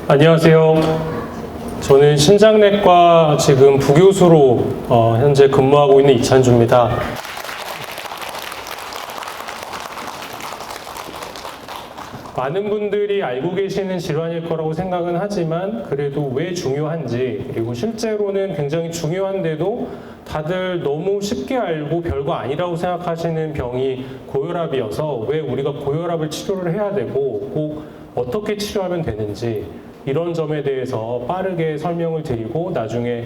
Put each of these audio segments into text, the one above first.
안녕하세요. 저는 신장내과 지금 부교수로 현재 근무하고 있는 이찬주입니다. 많은 분들이 알고 계시는 질환일 거라고 생각은 하지만 그래도 왜 중요한지, 그리고 실제로는 굉장히 중요한데도 다들 너무 쉽게 알고 별거 아니라고 생각하시는 병이 고혈압이어서 왜 우리가 고혈압을 치료를 해야 되고 꼭 어떻게 치료하면 되는지, 이런 점에 대해서 빠르게 설명을 드리고 나중에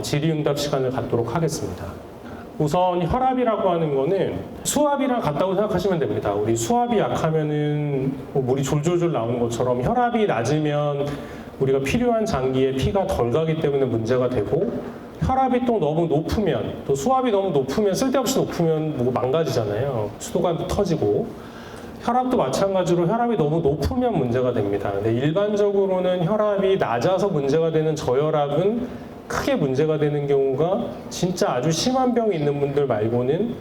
질의응답 시간을 갖도록 하겠습니다. 우선 혈압이라고 하는 거는 수압이랑 같다고 생각하시면 됩니다. 우리 수압이 약하면은 물이 졸졸졸 나오는 것처럼 혈압이 낮으면 우리가 필요한 장기에 피가 덜 가기 때문에 문제가 되고, 혈압이 또 너무 높으면, 또 수압이 너무 높으면, 쓸데없이 높으면 뭐 망가지잖아요. 수도관 터지고. 혈압도 마찬가지로 혈압이 너무 높으면 문제가 됩니다. 근데 일반적으로는 혈압이 낮아서 문제가 되는 저혈압은 크게 문제가 되는 경우가 진짜 아주 심한 병이 있는 분들 말고는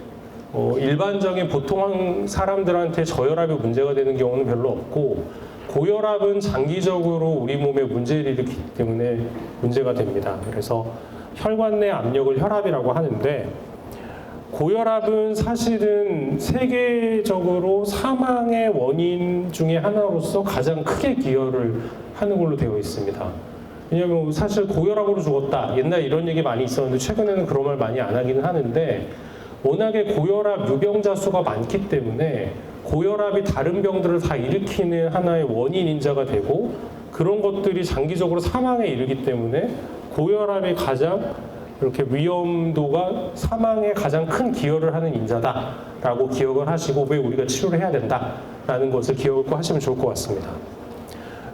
일반적인 보통 사람들한테 저혈압이 문제가 되는 경우는 별로 없고, 고혈압은 장기적으로 우리 몸에 문제를 일으키기 때문에 문제가 됩니다. 그래서 혈관 내 압력을 혈압이라고 하는데, 고혈압은 사실은 세계적으로 사망의 원인 중에 하나로서 가장 크게 기여를 하는 걸로 되어 있습니다. 왜냐하면 사실 고혈압으로 죽었다, 옛날에 이런 얘기 많이 있었는데 최근에는 그런 말 많이 안 하기는 하는데, 워낙에 고혈압 유병자 수가 많기 때문에 고혈압이 다른 병들을 다 일으키는 하나의 원인 인자가 되고, 그런 것들이 장기적으로 사망에 이르기 때문에 고혈압이 가장 이렇게 위험도가 사망에 가장 큰 기여를 하는 인자다라고 기억을 하시고, 왜 우리가 치료를 해야 된다라는 것을 기억을 하시면 좋을 것 같습니다.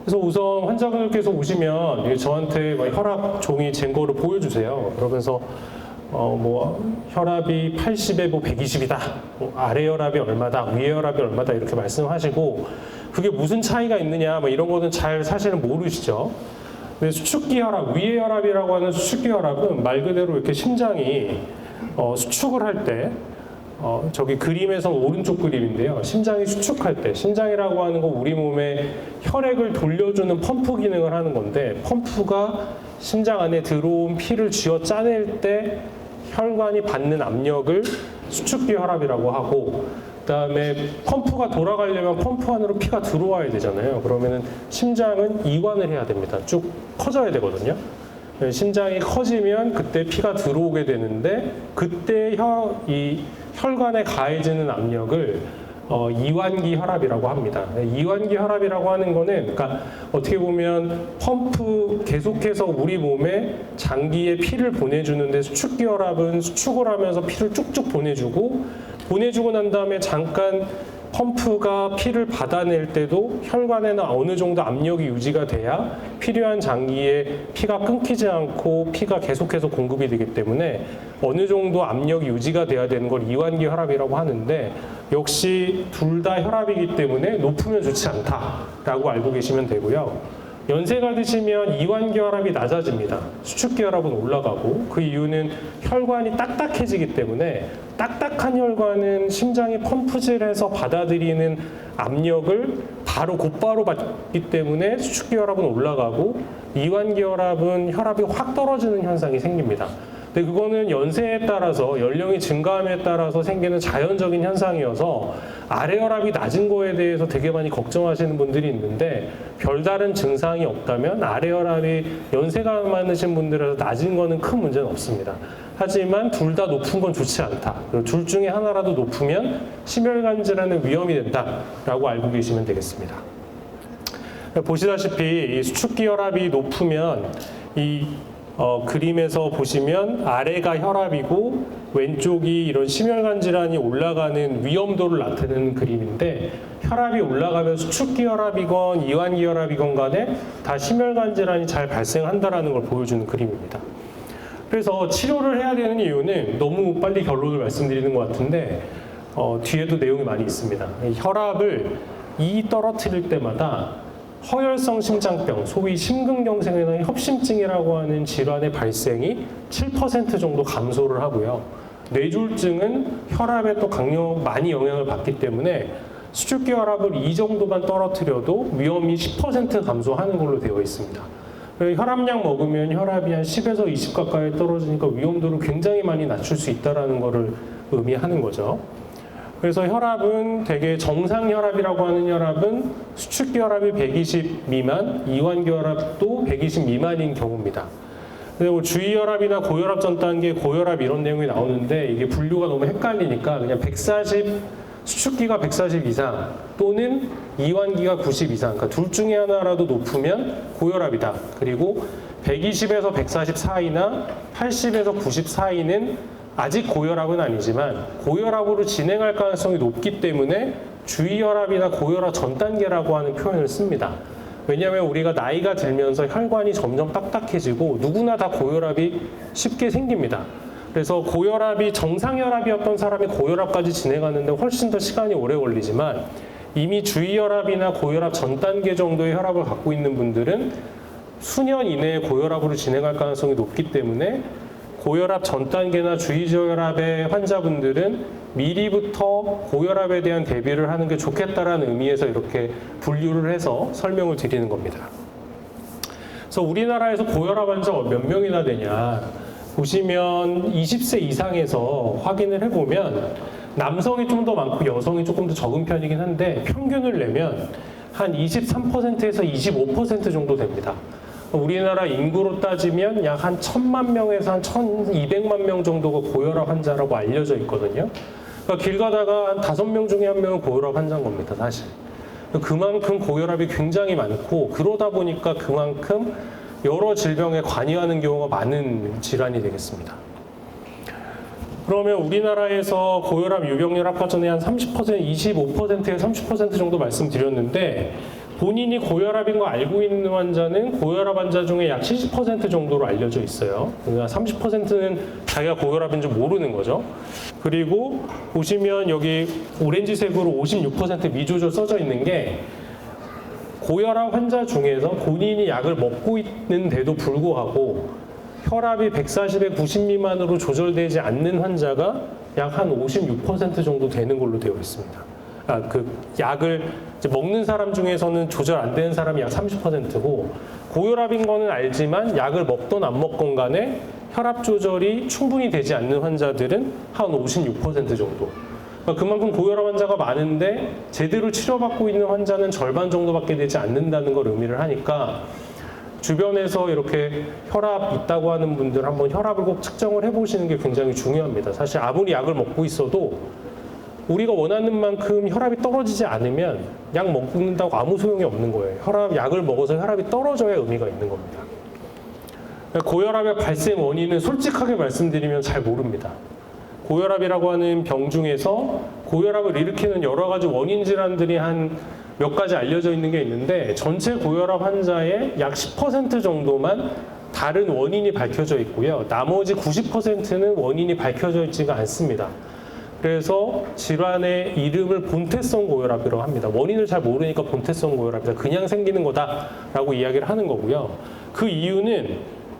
그래서 우선 환자분들께서 오시면 저한테 혈압 종이 잰 거를 보여주세요. 그러면서 혈압이 80에 120이다, 아래 혈압이 얼마다, 위에 혈압이 얼마다 이렇게 말씀하시고, 그게 무슨 차이가 있느냐 이런 거는 잘 사실은 모르시죠. 근데 수축기 혈압, 위에 혈압이라고 하는 수축기 혈압은 말 그대로 이렇게 심장이 수축을 할 때, 저기 그림에서 오른쪽 그림인데요. 심장이 수축할 때, 심장이라고 하는 거 우리 몸에 혈액을 돌려주는 펌프 기능을 하는 건데, 펌프가 심장 안에 들어온 피를 쥐어 짜낼 때 혈관이 받는 압력을 수축기 혈압이라고 하고, 그다음에 펌프가 돌아가려면 펌프 안으로 피가 들어와야 되잖아요. 그러면은 심장은 이완을 해야 됩니다. 쭉 커져야 되거든요. 심장이 커지면 그때 피가 들어오게 되는데, 그때 이 혈관에 가해지는 압력을 이완기 혈압이라고 합니다. 이완기 혈압이라고 하는 거는, 그러니까 어떻게 보면 펌프 계속해서 우리 몸에 장기에 피를 보내주는데, 수축기 혈압은 수축을 하면서 피를 쭉쭉 보내주고 난 다음에 잠깐 펌프가 피를 받아낼 때도 혈관에는 어느 정도 압력이 유지가 돼야 필요한 장기에 피가 끊기지 않고 피가 계속해서 공급이 되기 때문에 어느 정도 압력이 유지가 돼야 되는 걸 이완기 혈압이라고 하는데, 역시 둘 다 혈압이기 때문에 높으면 좋지 않다라고 알고 계시면 되고요. 연세가 드시면 이완기 혈압이 낮아집니다. 수축기 혈압은 올라가고, 그 이유는 혈관이 딱딱해지기 때문에, 딱딱한 혈관은 심장이 펌프질해서 받아들이는 압력을 곧바로 받기 때문에 수축기 혈압은 올라가고, 이완기 혈압은 혈압이 확 떨어지는 현상이 생깁니다. 근데 그거는 연세에 따라서, 연령이 증가함에 따라서 생기는 자연적인 현상이어서 아래 혈압이 낮은 거에 대해서 되게 많이 걱정하시는 분들이 있는데, 별다른 증상이 없다면 아래 혈압이 연세가 많으신 분들에서 낮은 거는 큰 문제는 없습니다. 하지만 둘 다 높은 건 좋지 않다. 그리고 둘 중에 하나라도 높으면 심혈관 질환의 위험이 된다라고 알고 계시면 되겠습니다. 보시다시피 이 수축기 혈압이 높으면 그림에서 보시면 아래가 혈압이고 왼쪽이 이런 심혈관 질환이 올라가는 위험도를 나타내는 그림인데, 혈압이 올라가면 수축기 혈압이건 이완기 혈압이건 간에 다 심혈관 질환이 잘 발생한다라는 걸 보여주는 그림입니다. 그래서 치료를 해야 되는 이유는, 너무 빨리 결론을 말씀드리는 것 같은데 뒤에도 내용이 많이 있습니다. 혈압을 떨어뜨릴 때마다 허혈성 심장병, 소위 심근경색이나 협심증이라고 하는 질환의 발생이 7% 정도 감소를 하고요. 뇌졸중은 혈압에 또 많이 영향을 받기 때문에 수축기 혈압을 이 정도만 떨어뜨려도 위험이 10% 감소하는 걸로 되어 있습니다. 혈압약 먹으면 혈압이 한 10에서 20 가까이 떨어지니까 위험도를 굉장히 많이 낮출 수 있다는 것을 의미하는 거죠. 그래서 혈압은 되게 정상 혈압이라고 하는 혈압은 수축기 혈압이 120 미만, 이완기 혈압도 120 미만인 경우입니다. 그리고 주의혈압이나 고혈압 전 단계, 고혈압 이런 내용이 나오는데 이게 분류가 너무 헷갈리니까 그냥 140, 수축기가 140 이상 또는 이완기가 90 이상, 그러니까 둘 중에 하나라도 높으면 고혈압이다. 그리고 120에서 140 사이나 80에서 90 사이는 아직 고혈압은 아니지만 고혈압으로 진행할 가능성이 높기 때문에 주의혈압이나 고혈압 전 단계라고 하는 표현을 씁니다. 왜냐하면 우리가 나이가 들면서 혈관이 점점 딱딱해지고 누구나 다 고혈압이 쉽게 생깁니다. 그래서 고혈압이 정상혈압이었던 사람이 고혈압까지 진행하는데 훨씬 더 시간이 오래 걸리지만 이미 주의혈압이나 고혈압 전 단계 정도의 혈압을 갖고 있는 분들은 수년 이내에 고혈압으로 진행할 가능성이 높기 때문에 고혈압 전 단계나 주의혈압의 환자분들은 미리부터 고혈압에 대한 대비를 하는 게 좋겠다라는 의미에서 이렇게 분류를 해서 설명을 드리는 겁니다. 그래서 우리나라에서 고혈압 환자 몇 명이나 되냐 보시면 20세 이상에서 확인을 해보면 남성이 좀 더 많고 여성이 조금 더 적은 편이긴 한데 평균을 내면 한 23%에서 25% 정도 됩니다. 우리나라 인구로 따지면 약 한 1000만 명에서 한 1200만 명 정도가 고혈압 환자라고 알려져 있거든요. 그러니까 길 가다가 한 5명 중에 1명은 고혈압 환자인 겁니다, 사실. 그만큼 고혈압이 굉장히 많고 그러다 보니까 그만큼 여러 질병에 관여하는 경우가 많은 질환이 되겠습니다. 그러면 우리나라에서 고혈압 유병률 아까 전에 한 30%, 25%에서 30% 정도 말씀드렸는데 본인이 고혈압인 거 알고 있는 환자는 고혈압 환자 중에 약 70% 정도로 알려져 있어요. 그러니까 30%는 자기가 고혈압인 줄 모르는 거죠. 그리고 보시면 여기 오렌지색으로 56% 미조절 써져 있는 게 고혈압 환자 중에서 본인이 약을 먹고 있는데도 불구하고 혈압이 140에 90 미만으로 조절되지 않는 환자가 약 한 56% 정도 되는 걸로 되어 있습니다. 그 약을 이제 먹는 사람 중에서는 조절 안 되는 사람이 약 30%고 고혈압인 거는 알지만 약을 먹던 안 먹건 간에 혈압 조절이 충분히 되지 않는 환자들은 한 56% 정도. 그러니까 그만큼 고혈압 환자가 많은데 제대로 치료받고 있는 환자는 절반 정도밖에 되지 않는다는 걸 의미를 하니까 주변에서 이렇게 혈압 있다고 하는 분들 한번 혈압을 꼭 측정을 해보시는 게 굉장히 중요합니다. 사실 아무리 약을 먹고 있어도 우리가 원하는 만큼 혈압이 떨어지지 않으면 약 먹는다고 아무 소용이 없는 거예요. 약을 먹어서 혈압이 떨어져야 의미가 있는 겁니다. 고혈압의 발생 원인은 솔직하게 말씀드리면 잘 모릅니다. 고혈압이라고 하는 병 중에서 고혈압을 일으키는 여러 가지 원인 질환들이 한 몇 가지 알려져 있는 게 있는데 전체 고혈압 환자의 약 10% 정도만 다른 원인이 밝혀져 있고요. 나머지 90%는 원인이 밝혀져 있지가 않습니다. 그래서 질환의 이름을 본태성 고혈압이라고 합니다. 원인을 잘 모르니까 본태성 고혈압이다. 그냥 생기는 거다라고 이야기를 하는 거고요. 그 이유는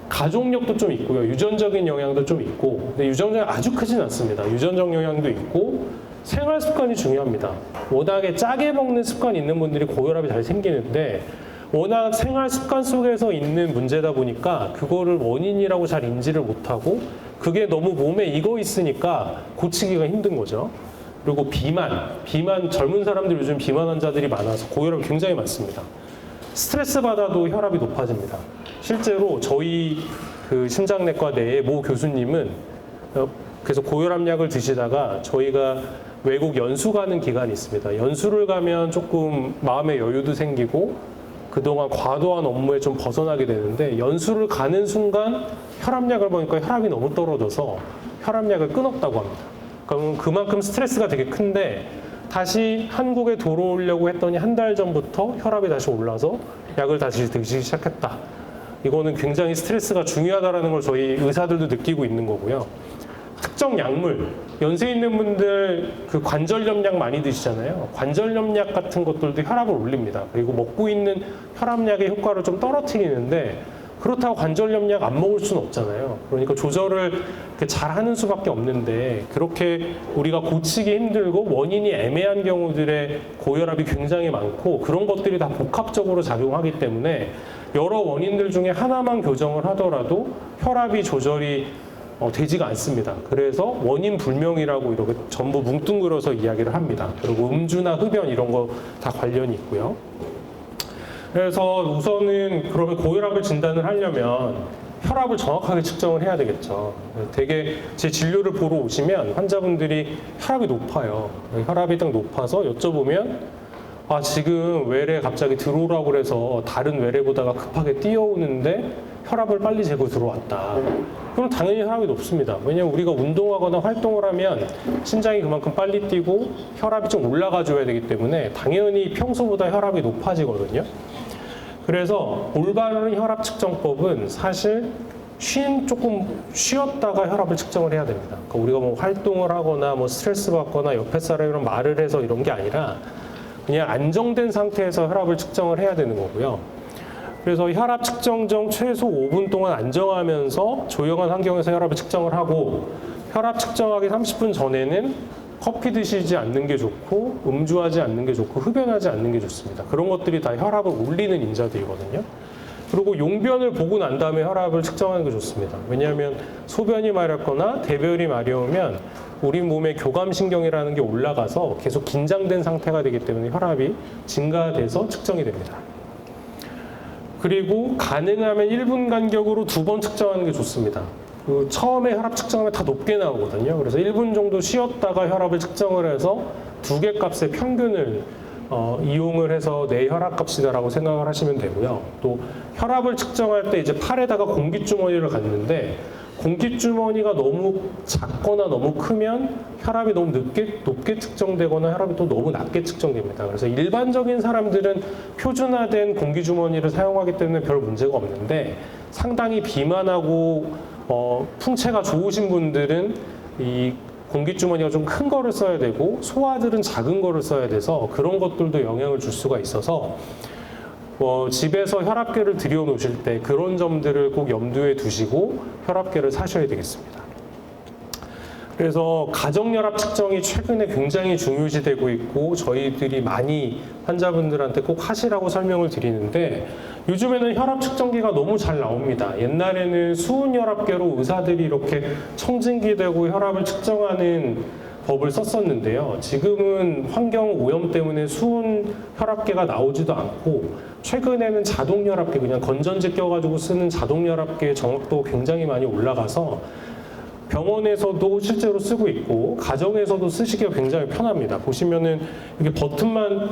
가족력도 좀 있고요. 유전적인 영향도 좀 있고, 근데 유전적이 아주 크진 않습니다. 유전적 영향도 있고 생활 습관이 중요합니다. 워낙에 짜게 먹는 습관이 있는 분들이 고혈압이 잘 생기는데 워낙 생활 습관 속에서 있는 문제다 보니까 그거를 원인이라고 잘 인지를 못하고 그게 너무 몸에 익어 있으니까 고치기가 힘든 거죠. 그리고 비만 젊은 사람들 요즘 비만 환자들이 많아서 고혈압이 굉장히 많습니다. 스트레스 받아도 혈압이 높아집니다. 실제로 저희 그 심장내과 내의 모 교수님은 그래서 고혈압 약을 드시다가 저희가 외국 연수 가는 기간이 있습니다. 연수를 가면 조금 마음의 여유도 생기고 그동안 과도한 업무에 좀 벗어나게 되는데 연수를 가는 순간 혈압약을 보니까 혈압이 너무 떨어져서 혈압약을 끊었다고 합니다. 그럼 그만큼 스트레스가 되게 큰데 다시 한국에 돌아오려고 했더니 한 달 전부터 혈압이 다시 올라서 약을 다시 드시기 시작했다. 이거는 굉장히 스트레스가 중요하다는 걸 저희 의사들도 느끼고 있는 거고요. 특정 약물, 연세 있는 분들 그 관절염약 많이 드시잖아요. 관절염약 같은 것들도 혈압을 올립니다. 그리고 먹고 있는 혈압약의 효과를 좀 떨어뜨리는데 그렇다고 관절염약 안 먹을 수는 없잖아요. 그러니까 조절을 잘 하는 수밖에 없는데 그렇게 우리가 고치기 힘들고 원인이 애매한 경우들의 고혈압이 굉장히 많고 그런 것들이 다 복합적으로 작용하기 때문에 여러 원인들 중에 하나만 교정을 하더라도 혈압이 조절이 되지가 않습니다. 그래서 원인 불명이라고 이렇게 전부 뭉뚱그려서 이야기를 합니다. 그리고 음주나 흡연 이런 거 다 관련이 있고요. 그래서 우선은 그러면 고혈압을 진단을 하려면 혈압을 정확하게 측정을 해야 되겠죠. 되게 제 진료를 보러 오시면 환자분들이 혈압이 높아요. 혈압이 딱 높아서 여쭤보면 아 지금 외래 갑자기 들어오라고 그래서 다른 외래보다가 급하게 뛰어오는데 혈압을 빨리 재고 들어왔다. 그럼 당연히 혈압이 높습니다. 왜냐하면 우리가 운동하거나 활동을 하면 심장이 그만큼 빨리 뛰고 혈압이 좀 올라가 줘야 되기 때문에 당연히 평소보다 혈압이 높아지거든요. 그래서 올바른 혈압 측정법은 사실 조금 쉬었다가 혈압을 측정을 해야 됩니다. 그러니까 우리가 뭐 활동을 하거나 뭐 스트레스 받거나 옆에 사람이랑 말을 해서 이런 게 아니라 그냥 안정된 상태에서 혈압을 측정을 해야 되는 거고요. 그래서 혈압 측정 전 최소 5분 동안 안정하면서 조용한 환경에서 혈압을 측정을 하고 혈압 측정하기 30분 전에는 커피 드시지 않는 게 좋고 음주하지 않는 게 좋고 흡연하지 않는 게 좋습니다. 그런 것들이 다 혈압을 올리는 인자들이거든요. 그리고 용변을 보고 난 다음에 혈압을 측정하는 게 좋습니다. 왜냐하면 소변이 마렵거나 대변이 마려우면 우리 몸의 교감신경이라는 게 올라가서 계속 긴장된 상태가 되기 때문에 혈압이 증가돼서 측정이 됩니다. 그리고 가능하면 1분 간격으로 2번 측정하는 게 좋습니다. 그 처음에 혈압 측정하면 다 높게 나오거든요. 그래서 1분 정도 쉬었다가 혈압을 측정을 해서 두 개 값의 평균을 이용을 해서 내 혈압 값이다라고 생각을 하시면 되고요. 또 혈압을 측정할 때 이제 팔에다가 공기주머니를 갖는데 공기주머니가 너무 작거나 너무 크면 혈압이 너무 높게 측정되거나 혈압이 또 너무 낮게 측정됩니다. 그래서 일반적인 사람들은 표준화된 공기주머니를 사용하기 때문에 별 문제가 없는데 상당히 비만하고 풍채가 좋으신 분들은 이 공기주머니가 좀 큰 거를 써야 되고 소아들은 작은 거를 써야 돼서 그런 것들도 영향을 줄 수가 있어서 집에서 혈압계를 들여놓으실 때 그런 점들을 꼭 염두에 두시고 혈압계를 사셔야 되겠습니다. 그래서 가정혈압 측정이 최근에 굉장히 중요시되고 있고 저희들이 많이 환자분들한테 꼭 하시라고 설명을 드리는데 요즘에는 혈압 측정기가 너무 잘 나옵니다. 옛날에는 수은혈압계로 의사들이 이렇게 청진기 대고 혈압을 측정하는 법을 썼었는데요. 지금은 환경 오염 때문에 수은 혈압계가 나오지도 않고 최근에는 자동 혈압계 그냥 건전지 껴가지고 쓰는 자동 혈압계의 정확도가 굉장히 많이 올라가서 병원에서도 실제로 쓰고 있고 가정에서도 쓰시기가 굉장히 편합니다. 보시면은 이게 버튼만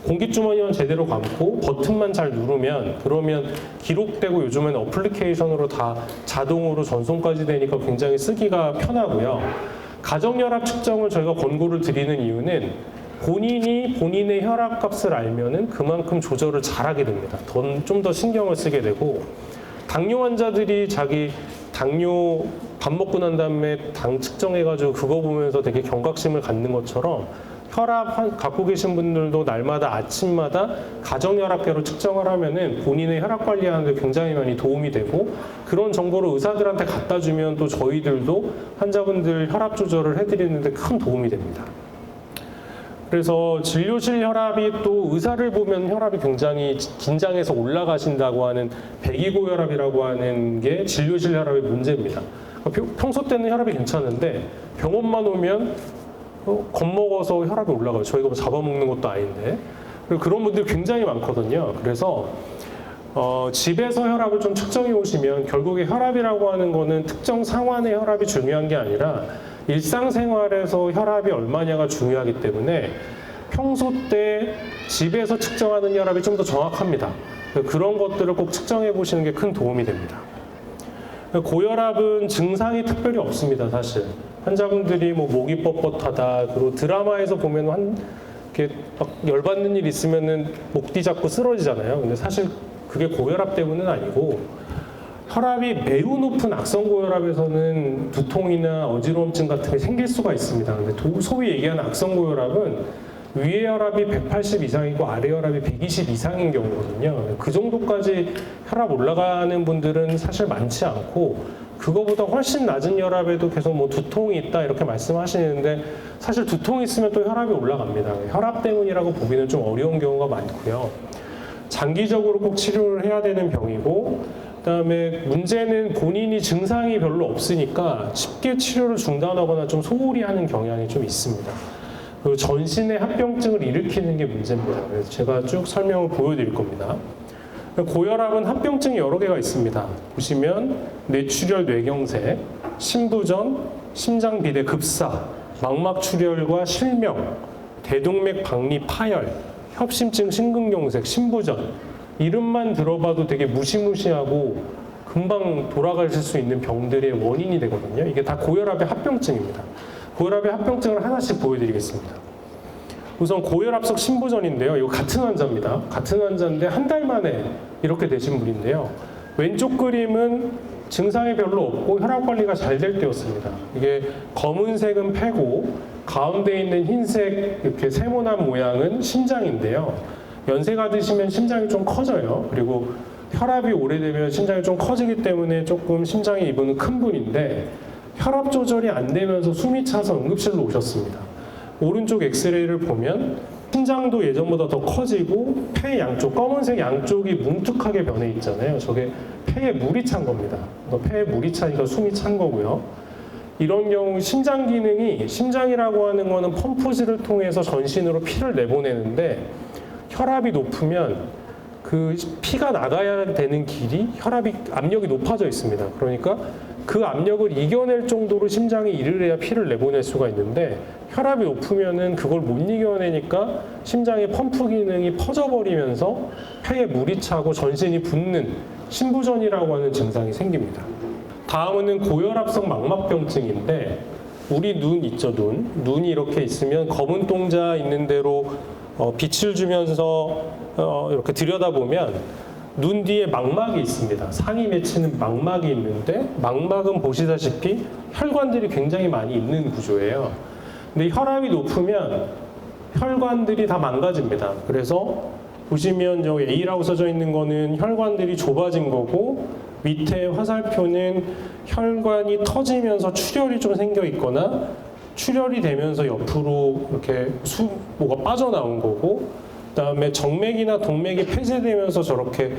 공기주머니만 제대로 감고 버튼만 잘 누르면 그러면 기록되고 요즘에는 어플리케이션으로 다 자동으로 전송까지 되니까 굉장히 쓰기가 편하고요. 가정혈압 측정을 저희가 권고를 드리는 이유는 본인이 본인의 혈압값을 알면은 그만큼 조절을 잘하게 됩니다. 좀 더 신경을 쓰게 되고 당뇨 환자들이 자기 당뇨 밥 먹고 난 다음에 당 측정해가지고 그거 보면서 되게 경각심을 갖는 것처럼 혈압 갖고 계신 분들도 날마다 아침마다 가정혈압계로 측정을 하면은 본인의 혈압 관리하는 데 굉장히 많이 도움이 되고 그런 정보를 의사들한테 갖다 주면 또 저희들도 환자분들 혈압 조절을 해드리는 데 큰 도움이 됩니다. 그래서 진료실 혈압이 또 의사를 보면 혈압이 굉장히 긴장해서 올라가신다고 하는 배기고혈압이라고 하는 게 진료실 혈압의 문제입니다. 평소 때는 혈압이 괜찮은데 병원만 오면 겁먹어서 혈압이 올라가요. 저희가 뭐 잡아먹는 것도 아닌데. 그런 분들이 굉장히 많거든요. 그래서 집에서 혈압을 좀 측정해 오시면 결국에 혈압이라고 하는 거는 특정 상황의 혈압이 중요한 게 아니라 일상생활에서 혈압이 얼마냐가 중요하기 때문에 평소 때 집에서 측정하는 혈압이 좀 더 정확합니다. 그런 것들을 꼭 측정해 보시는 게 큰 도움이 됩니다. 고혈압은 증상이 특별히 없습니다, 사실. 환자분들이 뭐 목이 뻣뻣하다, 그리고 드라마에서 보면 이렇게 막 열받는 일 있으면은 목 뒤잡고 쓰러지잖아요. 근데 사실 그게 고혈압 때문은 아니고 혈압이 매우 높은 악성고혈압에서는 두통이나 어지러움증 같은 게 생길 수가 있습니다. 근데 소위 얘기하는 악성고혈압은 위의 혈압이 180 이상이고 아래 혈압이 120 이상인 경우거든요. 그 정도까지 혈압 올라가는 분들은 사실 많지 않고 그거보다 훨씬 낮은 혈압에도 계속 뭐 두통이 있다 이렇게 말씀하시는데 사실 두통이 있으면 또 혈압이 올라갑니다. 혈압 때문이라고 보기는 좀 어려운 경우가 많고요. 장기적으로 꼭 치료를 해야 되는 병이고 그다음에 문제는 본인이 증상이 별로 없으니까 쉽게 치료를 중단하거나 좀 소홀히 하는 경향이 좀 있습니다. 그리고 전신의 합병증을 일으키는 게 문제입니다. 그래서 제가 쭉 설명을 보여드릴 겁니다. 고혈압은 합병증이 여러 개가 있습니다. 보시면 뇌출혈 뇌경색, 심부전, 심장비대 급사, 망막출혈과 실명, 대동맥 박리 파열, 협심증 심근경색, 심부전 이름만 들어봐도 되게 무시무시하고 금방 돌아가실 수 있는 병들의 원인이 되거든요. 이게 다 고혈압의 합병증입니다. 고혈압의 합병증을 하나씩 보여드리겠습니다. 우선 고혈압성 심부전인데요. 이거 같은 환자입니다. 같은 환자인데 한 달 만에 이렇게 되신 분인데요. 왼쪽 그림은 증상이 별로 없고 혈압 관리가 잘 될 때였습니다. 이게 검은색은 폐고 가운데 있는 흰색 이렇게 세모난 모양은 심장인데요. 연세가 드시면 심장이 좀 커져요. 그리고 혈압이 오래되면 심장이 좀 커지기 때문에 조금 심장이 이분은 큰 분인데 혈압 조절이 안 되면서 숨이 차서 응급실로 오셨습니다. 오른쪽 엑스레이를 보면 심장도 예전보다 더 커지고 폐 양쪽, 검은색 양쪽이 뭉툭하게 변해 있잖아요. 저게 폐에 물이 찬 겁니다. 폐에 물이 차니까 숨이 찬 거고요. 이런 경우 심장 기능이, 심장이라고 하는 거는 펌프질을 통해서 전신으로 피를 내보내는데 혈압이 높으면 그 피가 나가야 되는 길이 혈압이 압력이 높아져 있습니다. 그러니까 그 압력을 이겨낼 정도로 심장이 일을 해야 피를 내보낼 수가 있는데 혈압이 높으면은 그걸 못 이겨내니까 심장의 펌프 기능이 퍼져버리면서 폐에 물이 차고 전신이 붓는 심부전이라고 하는 증상이 생깁니다. 다음은 고혈압성 망막병증인데 우리 눈 있죠, 눈이 이렇게 있으면 검은 동자 있는 대로 빛을 주면서 이렇게 들여다보면 눈 뒤에 망막이 있습니다. 상이 맺히는 망막이 있는데 망막은 보시다시피 혈관들이 굉장히 많이 있는 구조예요. 근데 혈압이 높으면 혈관들이 다 망가집니다. 그래서 보시면 여기 A라고 써져 있는 거는 혈관들이 좁아진 거고 밑에 화살표는 혈관이 터지면서 출혈이 좀 생겨 있거나 출혈이 되면서 옆으로 이렇게 뭐가 빠져나온 거고 그다음에 정맥이나 동맥이 폐쇄되면서 저렇게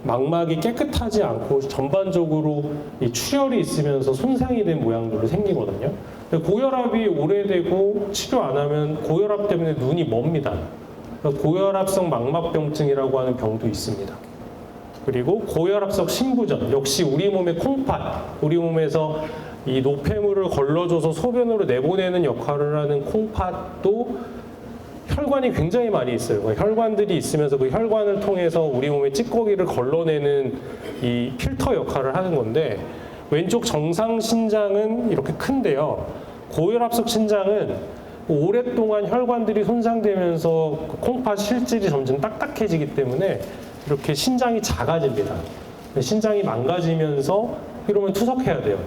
망막이 깨끗하지 않고 전반적으로 이 출혈이 있으면서 손상이 된 모양들로 생기거든요. 고혈압이 오래되고 치료 안 하면 고혈압 때문에 눈이 멉니다. 고혈압성 망막병증이라고 하는 병도 있습니다. 그리고 고혈압성 심부전, 역시 우리 몸의 콩팥, 우리 몸에서 이 노폐물을 걸러줘서 소변으로 내보내는 역할을 하는 콩팥도 혈관이 굉장히 많이 있어요. 혈관들이 있으면서 그 혈관을 통해서 우리 몸의 찌꺼기를 걸러내는 이 필터 역할을 하는 건데 왼쪽 정상 신장은 이렇게 큰데요. 고혈압성 신장은 오랫동안 혈관들이 손상되면서 콩팥 실질이 점점 딱딱해지기 때문에 이렇게 신장이 작아집니다. 신장이 망가지면서 이러면 투석해야 돼요.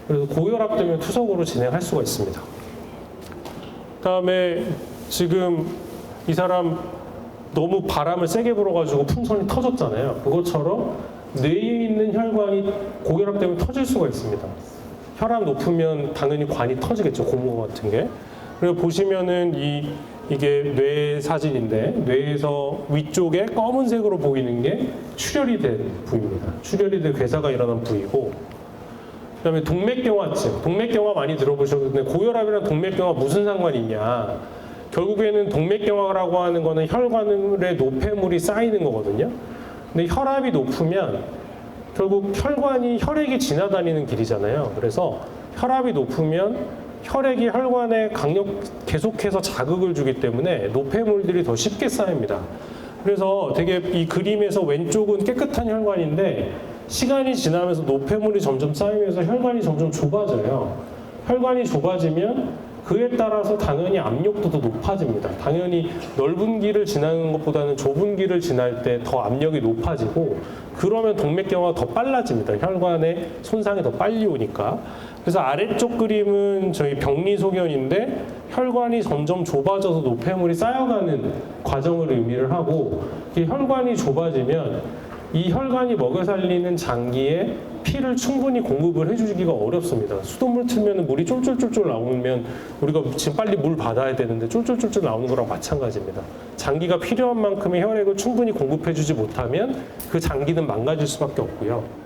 그래서 고혈압 때문에 투석으로 진행할 수가 있습니다. 그다음에 지금 이 사람 너무 바람을 세게 불어가지고 풍선이 터졌잖아요. 그것처럼 뇌에 있는 혈관이 고혈압 때문에 터질 수가 있습니다. 혈압 높으면 당연히 관이 터지겠죠. 고무 같은 게. 그리고 보시면은 이게 뇌 사진인데 뇌에서 위쪽에 검은색으로 보이는 게 출혈이 된 부위입니다. 출혈이 된 괴사가 일어난 부위고 그다음에 동맥경화증. 동맥경화 많이 들어보셨는데 고혈압이랑 동맥경화 무슨 상관이 있냐. 결국에는 동맥경화라고 하는 거는 혈관에 노폐물이 쌓이는 거거든요. 근데 혈압이 높으면 결국 혈관이 혈액이 지나다니는 길이잖아요. 그래서 혈압이 높으면 혈액이 혈관에 계속해서 자극을 주기 때문에 노폐물들이 더 쉽게 쌓입니다. 그래서 되게 이 그림에서 왼쪽은 깨끗한 혈관인데 시간이 지나면서 노폐물이 점점 쌓이면서 혈관이 점점 좁아져요. 혈관이 좁아지면 그에 따라서 당연히 압력도 더 높아집니다. 당연히 넓은 길을 지나는 것보다는 좁은 길을 지날 때 더 압력이 높아지고 그러면 동맥경화가 더 빨라집니다. 혈관의 손상이 더 빨리 오니까. 그래서 아래쪽 그림은 저희 병리소견인데 혈관이 점점 좁아져서 노폐물이 쌓여가는 과정을 의미를 하고 이 혈관이 좁아지면 이 혈관이 먹여 살리는 장기에 피를 충분히 공급을 해주기가 어렵습니다. 수돗물 틀면 물이 쫄쫄쫄쫄 나오면 우리가 지금 빨리 물 받아야 되는데 쫄쫄쫄쫄 나오는 거랑 마찬가지입니다. 장기가 필요한 만큼의 혈액을 충분히 공급해주지 못하면 그 장기는 망가질 수밖에 없고요.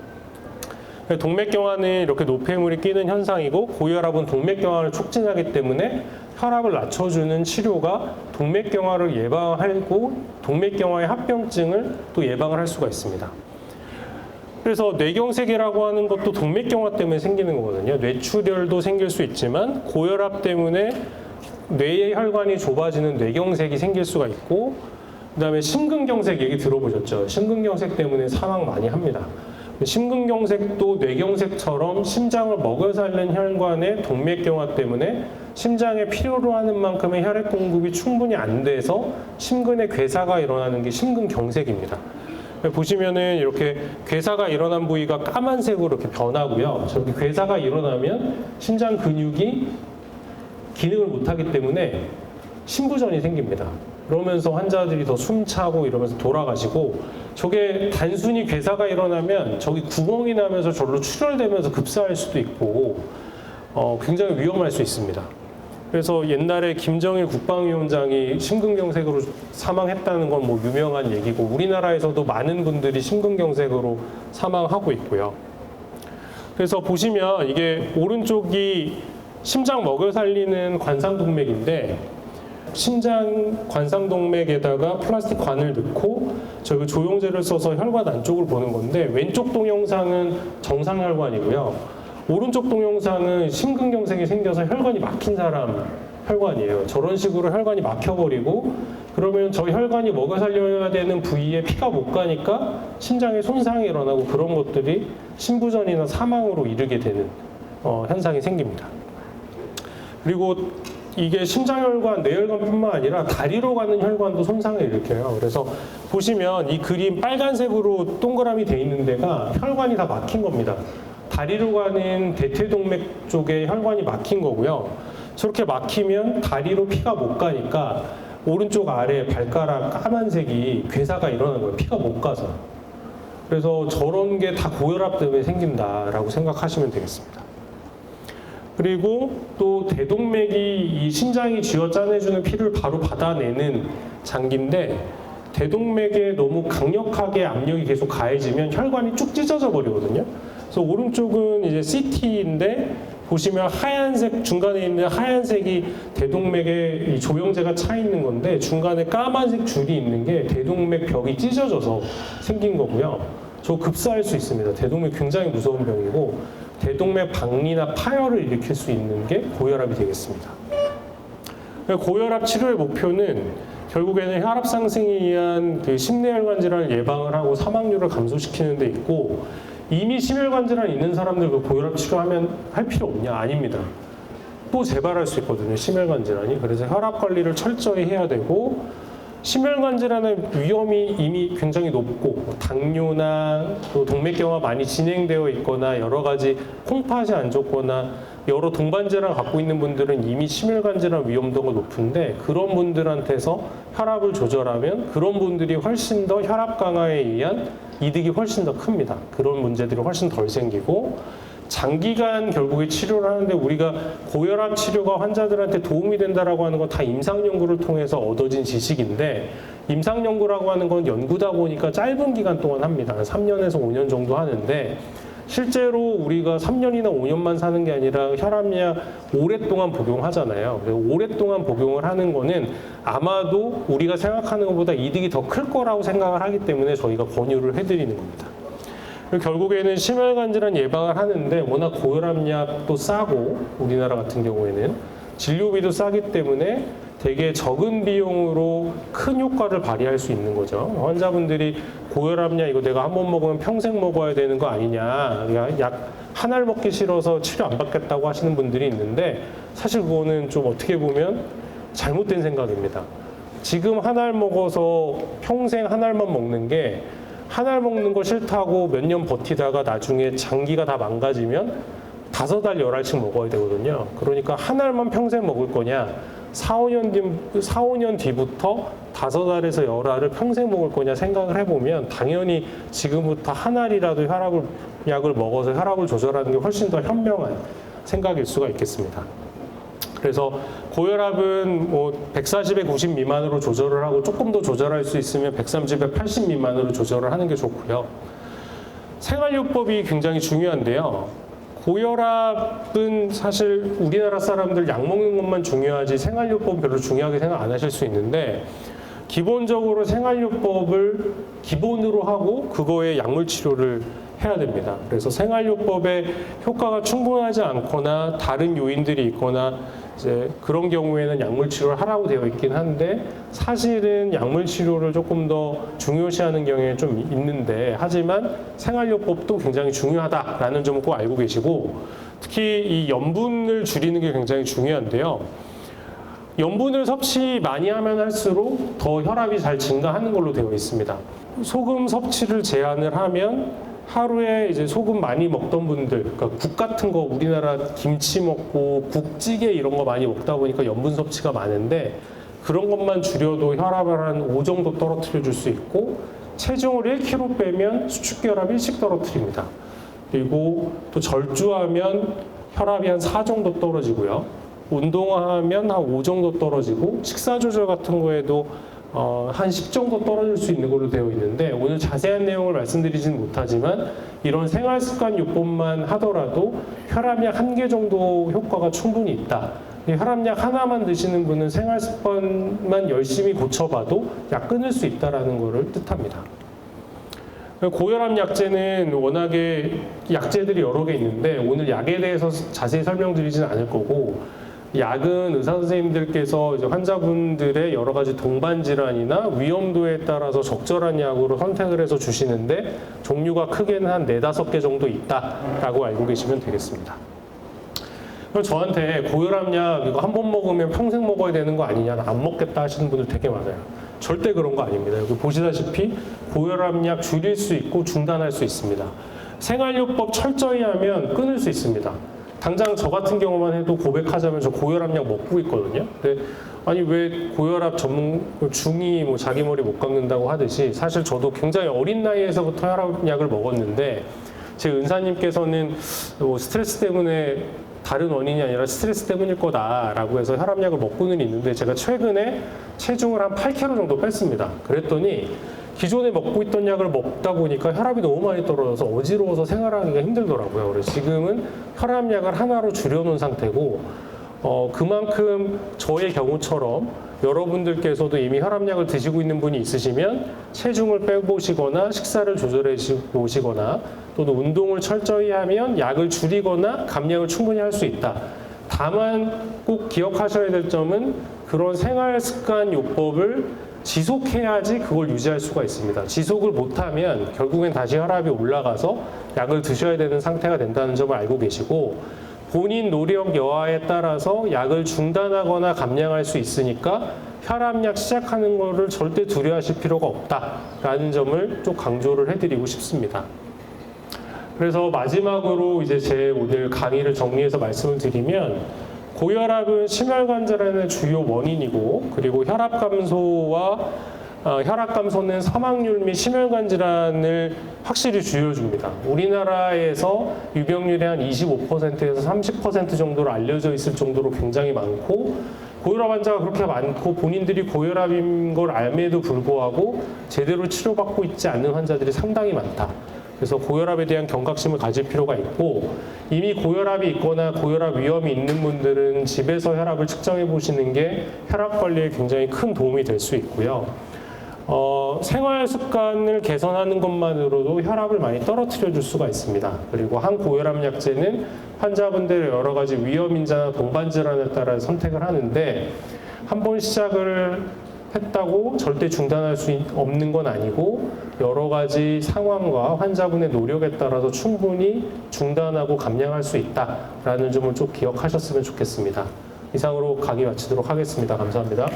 동맥경화는 이렇게 노폐물이 끼는 현상이고 고혈압은 동맥경화를 촉진하기 때문에 혈압을 낮춰주는 치료가 동맥경화를 예방하고 동맥경화의 합병증을 또 예방을 할 수가 있습니다. 그래서 뇌경색이라고 하는 것도 동맥경화 때문에 생기는 거거든요. 뇌출혈도 생길 수 있지만 고혈압 때문에 뇌의 혈관이 좁아지는 뇌경색이 생길 수가 있고 그다음에 심근경색 얘기 들어보셨죠? 심근경색 때문에 사망 많이 합니다. 심근경색도 뇌경색처럼 심장을 먹여 살리는 혈관의 동맥경화 때문에 심장에 필요로 하는 만큼의 혈액 공급이 충분히 안 돼서 심근의 괴사가 일어나는 게 심근경색입니다. 보시면은 이렇게 괴사가 일어난 부위가 까만색으로 이렇게 변하고요. 저렇게 괴사가 일어나면 심장 근육이 기능을 못하기 때문에 심부전이 생깁니다. 그러면서 환자들이 더 숨차고 이러면서 돌아가시고 저게 단순히 괴사가 일어나면 저기 구멍이 나면서 절로 출혈되면서 급사할 수도 있고 굉장히 위험할 수 있습니다. 그래서 옛날에 김정일 국방위원장이 심근경색으로 사망했다는 건 뭐 유명한 얘기고 우리나라에서도 많은 분들이 심근경색으로 사망하고 있고요. 그래서 보시면 이게 오른쪽이 심장 먹여 살리는 관상동맥인데 심장 관상동맥에다가 플라스틱 관을 넣고 저기 조영제를 써서 혈관 안쪽을 보는 건데 왼쪽 동영상은 정상혈관이고요. 오른쪽 동영상은 심근경색이 생겨서 혈관이 막힌 사람 혈관이에요. 저런 식으로 혈관이 막혀버리고 그러면 저 혈관이 먹여 살려야 되는 부위에 피가 못 가니까 심장에 손상이 일어나고 그런 것들이 심부전이나 사망으로 이르게 되는 현상이 생깁니다. 그리고 이게 심장혈관, 뇌혈관뿐만 아니라 다리로 가는 혈관도 손상을 일으켜요. 그래서 보시면 이 그림 빨간색으로 동그라미 돼 있는 데가 혈관이 다 막힌 겁니다. 다리로 가는 대퇴동맥 쪽에 혈관이 막힌 거고요. 저렇게 막히면 다리로 피가 못 가니까 오른쪽 아래 발가락 까만색이 괴사가 일어나는 거예요. 피가 못 가서. 그래서 저런 게 다 고혈압 때문에 생긴다라고 생각하시면 되겠습니다. 그리고 또 대동맥이 이 심장이 쥐어 짜내주는 피를 바로 받아내는 장기인데 대동맥에 너무 강력하게 압력이 계속 가해지면 혈관이 쭉 찢어져 버리거든요. 그래서 오른쪽은 이제 CT인데 보시면 하얀색 중간에 있는 하얀색이 대동맥에 이 조영제가 차 있는 건데 중간에 까만색 줄이 있는 게 대동맥 벽이 찢어져서 생긴 거고요. 저 급사할 수 있습니다. 대동맥 굉장히 무서운 병이고 대동맥 박리나 파열을 일으킬 수 있는 게 고혈압이 되겠습니다. 고혈압 치료의 목표는 결국에는 혈압 상승에 의한 그 심내혈관 질환을 예방을 하고 사망률을 감소시키는 데 있고 이미 심혈관 질환 있는 사람들 그 고혈압 치료하면 할 필요 없냐? 아닙니다. 또 재발할 수 있거든요. 심혈관 질환이. 그래서 혈압 관리를 철저히 해야 되고 심혈관 질환의 위험이 이미 굉장히 높고 당뇨나 또 동맥경화 많이 진행되어 있거나 여러 가지 콩팥이 안 좋거나 여러 동반 질환을 갖고 있는 분들은 이미 심혈관 질환 위험도가 높은데 그런 분들한테서 혈압을 조절하면 그런 분들이 훨씬 더 혈압 강화에 의한 이득이 훨씬 더 큽니다. 그런 문제들이 훨씬 덜 생기고 장기간 결국에 치료를 하는데 우리가 고혈압 치료가 환자들한테 도움이 된다라고 하는 건 다 임상 연구를 통해서 얻어진 지식인데 임상 연구라고 하는 건 연구다 보니까 짧은 기간 동안 합니다. 한 3년에서 5년 정도 하는데 실제로 우리가 3년이나 5년만 사는 게 아니라 혈압약 오랫동안 복용하잖아요. 그래서 오랫동안 복용을 하는 거는 아마도 우리가 생각하는 것보다 이득이 더 클 거라고 생각을 하기 때문에 저희가 권유를 해드리는 겁니다. 결국에는 심혈관 질환 예방을 하는데 워낙 고혈압약도 싸고 우리나라 같은 경우에는 진료비도 싸기 때문에 되게 적은 비용으로 큰 효과를 발휘할 수 있는 거죠. 환자분들이 고혈압약 이거 내가 한 번 먹으면 평생 먹어야 되는 거 아니냐, 약 한 알 먹기 싫어서 치료 안 받겠다고 하시는 분들이 있는데 사실 그거는 좀 어떻게 보면 잘못된 생각입니다. 지금 한 알 먹어서 평생 한 알만 먹는 게 한 알 먹는 거 싫다고 몇 년 버티다가 나중에 장기가 다 망가지면 5알, 10알씩 먹어야 되거든요. 그러니까 한 알만 평생 먹을 거냐, 4-5년 뒤부터 5알에서 10알을 평생 먹을 거냐 생각을 해보면 당연히 지금부터 한 알이라도 약을 먹어서 혈압을 조절하는 게 훨씬 더 현명한 생각일 수가 있겠습니다. 그래서 고혈압은 뭐 140에 90 미만으로 조절을 하고 조금 더 조절할 수 있으면 130에 80 미만으로 조절을 하는 게 좋고요. 생활요법이 굉장히 중요한데요. 고혈압은 사실 우리나라 사람들 약 먹는 것만 중요하지 생활요법 별로 중요하게 생각 안 하실 수 있는데 기본적으로 생활요법을 기본으로 하고 그거에 약물 치료를 해야 됩니다. 그래서 생활요법에 효과가 충분하지 않거나 다른 요인들이 있거나 이제 그런 경우에는 약물 치료를 하라고 되어 있긴 한데 사실은 약물 치료를 조금 더 중요시하는 경향이 좀 있는데 하지만 생활요법도 굉장히 중요하다라는 점을 꼭 알고 계시고 특히 이 염분을 줄이는 게 굉장히 중요한데요. 염분을 섭취 많이 하면 할수록 더 혈압이 잘 증가하는 걸로 되어 있습니다. 소금 섭취를 제한을 하면 하루에 이제 소금 많이 먹던 분들, 그러니까 국 같은 거 우리나라 김치 먹고 국찌개 이런 거 많이 먹다 보니까 염분 섭취가 많은데 그런 것만 줄여도 혈압을 한 5 정도 떨어뜨려 줄 수 있고 체중을 1kg 빼면 수축기혈압 일찍 떨어뜨립니다. 그리고 또 절주하면 혈압이 한 4 정도 떨어지고요. 운동하면 한 5 정도 떨어지고 식사 조절 같은 거에도 한 10 정도 떨어질 수 있는 걸로 되어 있는데 오늘 자세한 내용을 말씀드리지는 못하지만 이런 생활습관요법만 하더라도 혈압약 1개 정도 효과가 충분히 있다. 혈압약 하나만 드시는 분은 생활습관만 열심히 고쳐봐도 약 끊을 수 있다는 것을 뜻합니다. 고혈압 약제는 워낙에 약제들이 여러 개 있는데 오늘 약에 대해서 자세히 설명드리지는 않을 거고 약은 의사 선생님들께서 이제 환자분들의 여러 가지 동반 질환이나 위험도에 따라서 적절한 약으로 선택을 해서 주시는데 종류가 크게는 한 4-5개 정도 있다라고 알고 계시면 되겠습니다. 그럼 저한테 고혈압약 이거 한 번 먹으면 평생 먹어야 되는 거 아니냐, 안 먹겠다 하시는 분들 되게 많아요. 절대 그런 거 아닙니다. 여기 보시다시피 고혈압약 줄일 수 있고 중단할 수 있습니다. 생활요법 철저히 하면 끊을 수 있습니다. 당장 저 같은 경우만 해도 고백하자면 저 고혈압약 먹고 있거든요. 근데 아니 왜 고혈압 전문 중이 뭐 자기 머리 못 깎는다고 하듯이 사실 저도 굉장히 어린 나이에서부터 혈압약을 먹었는데 제 은사님께서는 뭐 스트레스 때문에 다른 원인이 아니라 스트레스 때문일 거다라고 해서 혈압약을 먹고는 있는데 제가 최근에 체중을 한 8kg 정도 뺐습니다. 그랬더니 기존에 먹고 있던 약을 먹다 보니까 혈압이 너무 많이 떨어져서 어지러워서 생활하기가 힘들더라고요. 그래서 지금은 혈압약을 하나로 줄여놓은 상태고 그만큼 저의 경우처럼 여러분들께서도 이미 혈압약을 드시고 있는 분이 있으시면 체중을 빼보시거나 식사를 조절해 보시거나 또는 운동을 철저히 하면 약을 줄이거나 감량을 충분히 할 수 있다. 다만 꼭 기억하셔야 될 점은 그런 생활습관 요법을 지속해야지 그걸 유지할 수가 있습니다. 지속을 못하면 결국엔 다시 혈압이 올라가서 약을 드셔야 되는 상태가 된다는 점을 알고 계시고 본인 노력 여하에 따라서 약을 중단하거나 감량할 수 있으니까 혈압약 시작하는 거를 절대 두려워하실 필요가 없다라는 점을 좀 강조를 해드리고 싶습니다. 그래서 마지막으로 이제 제 오늘 강의를 정리해서 말씀을 드리면 고혈압은 심혈관 질환의 주요 원인이고 그리고 혈압 감소는 사망률 및 심혈관 질환을 확실히 줄여줍니다. 우리나라에서 유병률이 한 25%에서 30% 정도로 알려져 있을 정도로 굉장히 많고 고혈압 환자가 그렇게 많고 본인들이 고혈압인 걸 알매도 불구하고 제대로 치료받고 있지 않는 환자들이 상당히 많다. 그래서 고혈압에 대한 경각심을 가질 필요가 있고 이미 고혈압이 있거나 고혈압 위험이 있는 분들은 집에서 혈압을 측정해 보시는 게 혈압 관리에 굉장히 큰 도움이 될 수 있고요. 생활 습관을 개선하는 것만으로도 혈압을 많이 떨어뜨려 줄 수가 있습니다. 그리고 항고혈압 약제는 환자분들의 여러 가지 위험 인자나 동반 질환에 따라 선택을 하는데 한 번 시작을 했다고 절대 중단할 수 없는 건 아니고 여러 가지 상황과 환자분의 노력에 따라서 충분히 중단하고 감량할 수 있다라는 점을 좀 기억하셨으면 좋겠습니다. 이상으로 강의 마치도록 하겠습니다. 감사합니다.